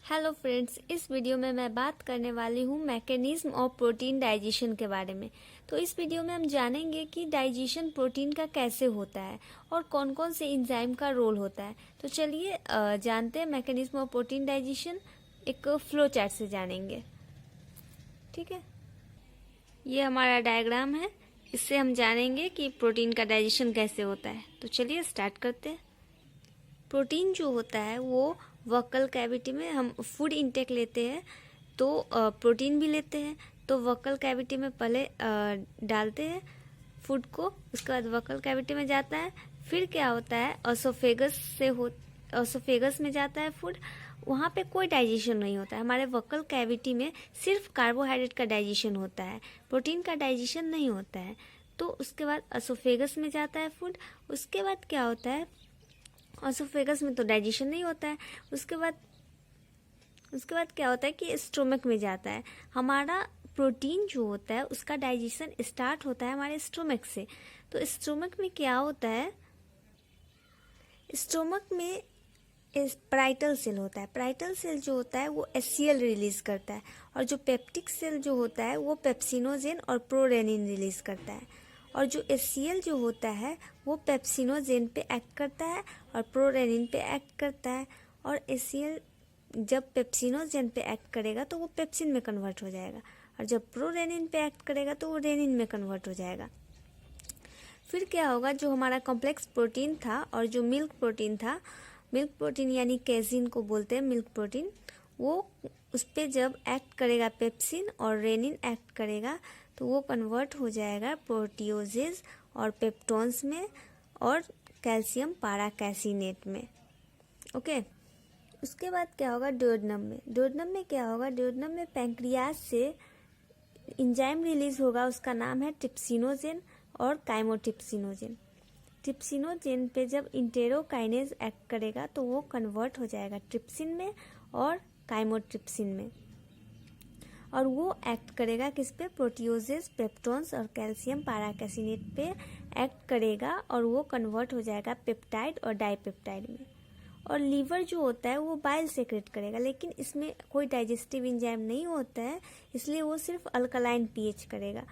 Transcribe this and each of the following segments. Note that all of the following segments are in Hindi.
हेलो फ्रेंड्स, इस वीडियो में मैं बात करने वाली हूँ मैकेनिज्म ऑफ प्रोटीन डाइजेशन के बारे में। तो इस वीडियो में हम जानेंगे कि डाइजेशन प्रोटीन का कैसे होता है और कौन कौन से एंजाइम का रोल होता है। तो चलिए जानते हैं मैकेनिज्म ऑफ प्रोटीन डाइजेशन। एक फ्लो चार्ट से जानेंगे, ठीक है। ये हमारा डायग्राम है, इससे हम जानेंगे कि प्रोटीन का डाइजेशन कैसे होता है। तो चलिए स्टार्ट करते हैं। प्रोटीन जो होता है वो वोकल कैविटी में हम फूड इंटेक लेते हैं तो प्रोटीन भी लेते हैं। तो वोकल कैविटी में पहले डालते हैं फूड को, उसके बाद वोकल कैविटी में जाता है। फिर क्या होता है, ओसोफेगस में जाता है फूड। वहाँ पे कोई डाइजेशन नहीं होता है। हमारे वोकल कैविटी में सिर्फ कार्बोहाइड्रेट का डाइजेशन होता है, प्रोटीन का डाइजेशन नहीं होता है। तो उसके बाद ओसोफेगस में जाता है फूड। उसके बाद क्या होता है, ओसोफेगस में तो डाइजेशन नहीं होता है। उसके बाद क्या होता है कि स्टोमक में जाता है। हमारा प्रोटीन जो होता है उसका डाइजेशन स्टार्ट होता है हमारे स्टोमक से। तो स्टोमक में क्या होता है, स्टोमक में पैराइटल सेल होता है। पैराइटल सेल जो होता है वो HCl रिलीज करता है, और जो पेप्टिक सेल जो होता है वो पेप्सिनोजेन और प्रोरेनिन रिलीज करता है। और जो HCl जो होता है वो पेप्सिनोजेन पे एक्ट करता है और प्रोरेनिन पे एक्ट करता है। और HCl जब पेप्सिनोजेन पे एक्ट करेगा तो वो पेप्सिन में कन्वर्ट हो जाएगा, और जब प्रोरेनिन पे एक्ट करेगा तो वो रेनिन में कन्वर्ट हो जाएगा। फिर क्या होगा, जो हमारा कॉम्प्लेक्स प्रोटीन था और जो मिल्क प्रोटीन था, मिल्क प्रोटीन यानी कैजीन को बोलते हैं मिल्क प्रोटीन, वो उस पर जब एक्ट करेगा पेप्सिन और रेनिन एक्ट करेगा तो वो कन्वर्ट हो जाएगा प्रोटियोजेज और पेप्टोन्स में और कैल्शियम पाराकैसिनेट में। ओके। उसके बाद क्या होगा, ड्यूोडेनम में। ड्यूोडेनम में क्या होगा, ड्यूोडेनम में पैंक्रियाज से एंजाइम रिलीज होगा, उसका नाम है ट्रिप्सिनोजेन और काइमोट्रिप्सिनोजेन। ट्रिप्सिनोजेन पे जब इंटेरोकाइनेज एक्ट करेगा तो वो कन्वर्ट हो जाएगा ट्रिप्सिन में और काइमोट्रिप्सिन में, और वो एक्ट करेगा किस पे, प्रोटियोजेस, पेप्टोन्स और कैल्शियम पाराकैसिनेट पे एक्ट करेगा, और वो कन्वर्ट हो जाएगा पेप्टाइड और डाइपेप्टाइड में। और लीवर जो होता है वो बाइल सेक्रेट करेगा, लेकिन इसमें कोई डाइजेस्टिव एंजाइम नहीं होता है, इसलिए वो सिर्फ अल्कलाइन pH करेगा।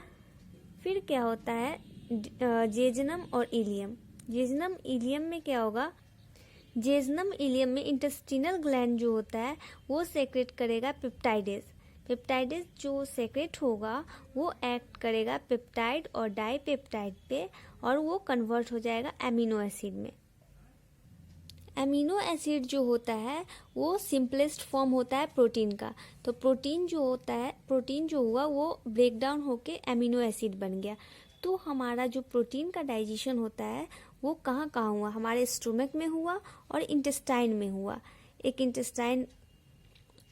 फिर क्या होता है, जेजनम और इलियम। जेजनम इलियम में क्या होगा, जेजनम इलियम में इंटेस्टिनल ग्लैंड जो होता है वो सेक्रेट करेगा पेप्टाइडेज। पेप्टाइडेज जो सेक्रेट होगा वो एक्ट करेगा पेप्टाइड और डाइपेप्टाइड पे, और वो कन्वर्ट हो जाएगा एमिनो एसिड में। एमिनो एसिड जो होता है वो सिंपलेस्ट फॉर्म होता है प्रोटीन का। तो प्रोटीन जो होता है, प्रोटीन जो हुआ वो ब्रेक डाउन होके एमिनो एसिड बन गया। तो हमारा जो प्रोटीन का डाइजेशन होता है वो कहाँ कहाँ हुआ, हमारे स्टोमक में हुआ और इंटेस्टाइन में हुआ। एक इंटेस्टाइन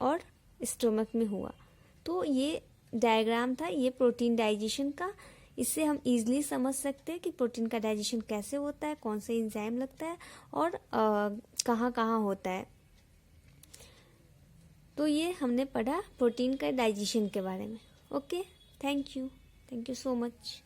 और स्टोमक में हुआ। तो ये डायग्राम था ये प्रोटीन डाइजेशन का। इससे हम इजीली समझ सकते हैं कि प्रोटीन का डाइजेशन कैसे होता है, कौन सा एंजाइम लगता है और कहाँ कहाँ होता है। तो ये हमने पढ़ा प्रोटीन का डाइजेशन के बारे में। Okay, thank you so much.